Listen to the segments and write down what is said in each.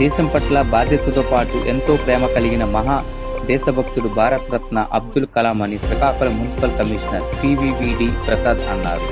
దేశం పట్ల బాధ్యతతో పాటు ఎంతో ప్రేమ కలిగిన మహా దేశభక్తుడు భారతరత్న అబ్దుల్ కలాం అని శ్రీకాకుళం మున్సిపల్ కమిషనర్ పివివిడి ప్రసాద్ అన్నారు.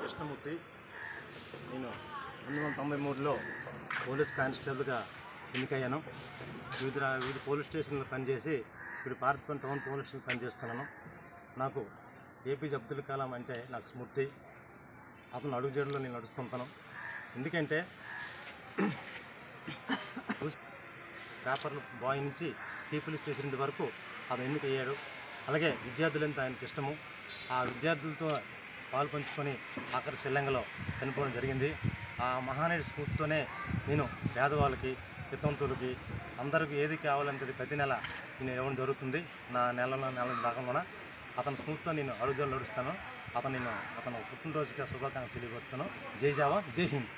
కృష్ణమూర్తి. నేను 1993లో పోలీస్ కానిస్టేబుల్గా ఎన్నికయ్యాను. వివిధ పోలీస్ స్టేషన్లో పనిచేసి ఇప్పుడు పార్వతీపురం టౌన్ పోలీస్ స్టేషన్ పనిచేస్తున్నాను. నాకు ఏపీజే అబ్దుల్ కలాం అంటే నాకు స్మృతి. అతను అడుగుజాడలో నేను నడుస్తుంటాను. ఎందుకంటే పేపర్లు బాయ్ నుంచి పోలీస్ స్టేషన్ వరకు అతను ఎన్నికయ్యాడు. అలాగే విద్యార్థులంతా ఆయనకి ఇష్టము. ఆ విద్యార్థులతో పాలు పంచుకొని ఆఖరి శిల్లంగలో చనిపోవడం జరిగింది. ఆ మహానీయుడి స్ఫూర్తితోనే నేను పేదవాళ్ళకి, వితంతులకి, అందరికీ ఏది కావాలంటే ప్రతి నెల నేను ఇవ్వడం జరుగుతుంది. నా నెల భాగంలోన అతని స్ఫూర్తితో నేను అడుగుజాడలు నడుస్తాను. అతను పుట్టినరోజుగా శుభాకాంక్షలు తెలియజేస్తాను. జై జవాన్, జై హింద్.